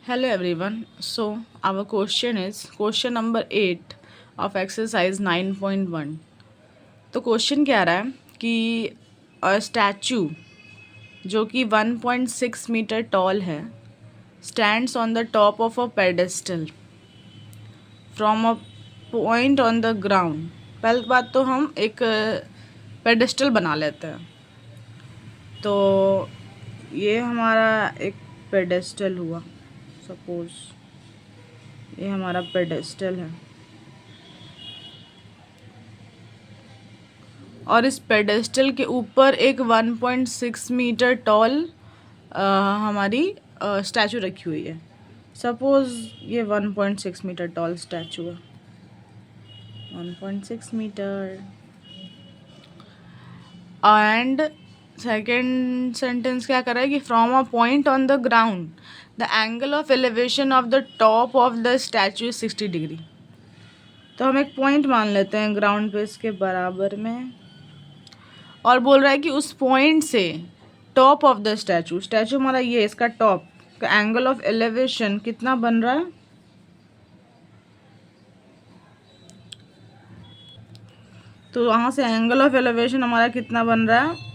Hello everyone. So our question is question number 8 of exercise 9.1. तो question क्या रहा है कि स्टैचू जो कि 1.6 मीटर टॉल है stands on the top of a pedestal from a point on the ground. पहली बात तो हम एक पेडेस्टल बना लेते हैं। तो ये हमारा एक पेडेस्टल हुआ, सपोज ये हमारा पेडेस्टल है और इस पेडेस्टल के ऊपर एक 1.6 मीटर टॉल हमारी स्टैचू रखी हुई है। सपोज़ ये 1.6 मीटर टॉल स्टैचू है, 1.6 मीटर। एंड सेकेंड सेंटेंस क्या कर रहा है कि from a point on the ground the angle of elevation of the top of the statue is 60 degree. तो हम एक पॉइंट मान लेते हैं ग्राउंड पे इसके बराबर में, और बोल रहा है कि उस पॉइंट से top of the statue, statue हमारा ये इसका टॉप का एंगल ऑफ एलिवेशन कितना बन रहा है, तो वहाँ से एंगल ऑफ एलिवेशन हमारा कितना बन रहा है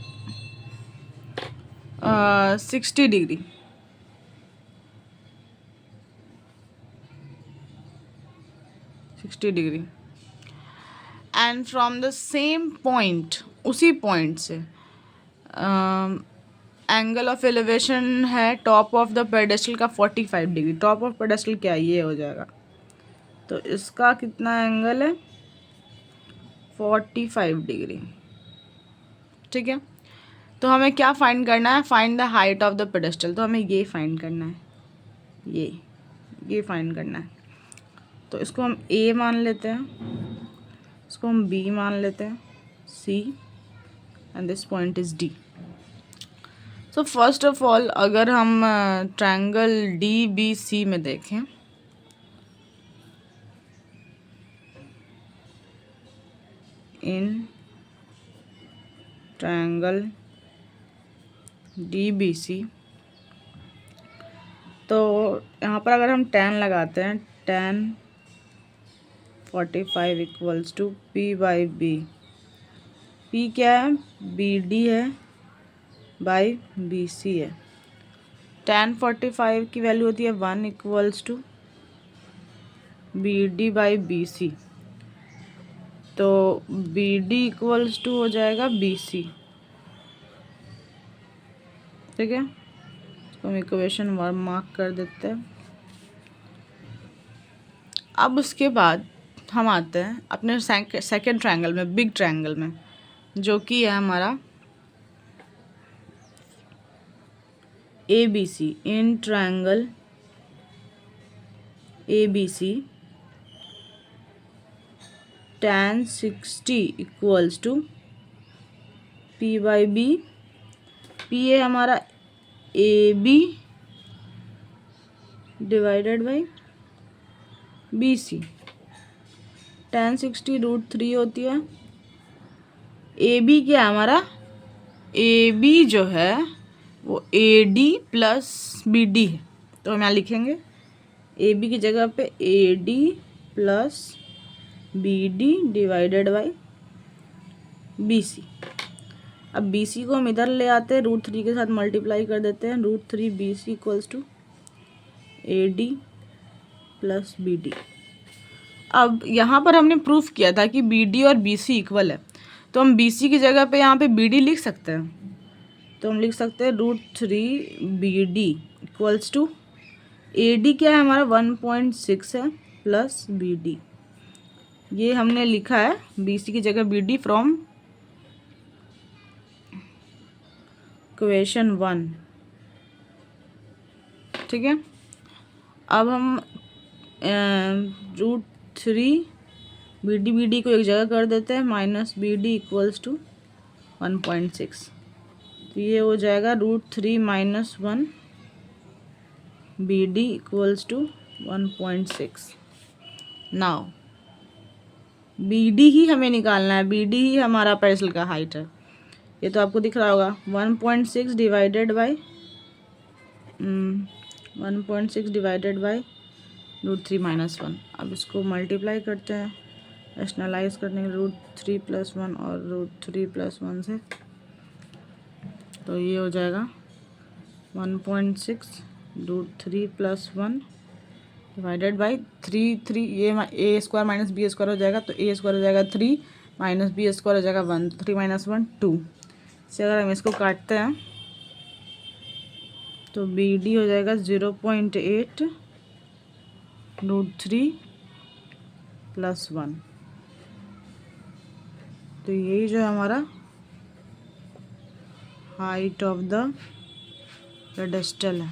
60 degree. And from the same point, उसी पॉइंट से एंगल ऑफ एलिवेशन है टॉप ऑफ द पेडेस्टल का 45 डिग्री। टॉप ऑफ पेडेस्टल क्या ये हो जाएगा, तो इसका कितना एंगल है 45 डिग्री। ठीक है, तो हमें क्या फाइंड करना है, find the height of the pedestal. तो हमें ये फाइंड करना है, ये फाइंड करना है। तो इसको हम ए मान लेते हैं, इसको हम बी मान लेते हैं, C, and this point is D. So first of all अगर हम ट्रायंगल डी बी सी में देखें, in triangle D B C, तो यहाँ पर अगर हम tan लगाते हैं, tan 45 equals to P by B. P क्या है, बी डी है बाई बी सी है। tan 45 की वैल्यू होती है 1 equals to B D by B C. तो बी डी इक्वल्स टू हो जाएगा बी सी। ठीक है, तो हम इक्वेशन मार्क कर देते हैं। अब उसके बाद हम आते हैं अपने सेकेंड ट्रायंगल में, बिग ट्रायंगल में, जो कि है हमारा A B C. In triangle A B C tan 60 equals to P by B. P है हमारा A B divided by B C. tan 60 √3 होती है। ए बी क्या है हमारा, ए बी जो है वो A D plus B D है। तो हम यहाँ लिखेंगे ए बी की जगह पे A D plus B D divided by B C. अब बी सी को हम इधर ले आते हैं, √3 के साथ मल्टीप्लाई कर देते हैं। √3 B C equals to A D plus B D. अब यहाँ पर हमने प्रूफ किया था कि बी डी और बी सी इक्वल है, तो हम बी सी की जगह पे यहाँ पे बी डी लिख सकते हैं। तो हम लिख सकते हैं √3 B D equals to A D क्या है हमारा 1.6 है प्लस बी डी। ये हमने लिखा है बी सी की जगह बी डी फ्रॉम इक्वेशन 1। ठीक है, अब हम √3 बी डी को एक जगह कर देते हैं, minus B D equals to 1.6। तो ये हो जाएगा √3 minus 1 B D equals to 1.6। Now B D ही हमें निकालना है, बी डी ही हमारा पेडेस्टल का हाइट है। ये तो आपको दिख रहा होगा 1.6 डिवाइडेड बाई 1.6 डिवाइडेड बाई √3 - 1। अब इसको मल्टीप्लाई करते हैं, रैशनलाइज करने के √3 + 1 और √3 + 1 से, तो ये हो जाएगा 1.6 √3 + 1 डिवाइडेड बाई 3 ये a² - b² हो जाएगा, तो a² हो जाएगा 3 माइनस b² हो जाएगा 1, 3 - 1 2। इसे अगर हम इसको काटते हैं तो BD हो जाएगा 0.8 √3 + 1। तो यही जो है हमारा हाइट ऑफ द पेडेस्टल है।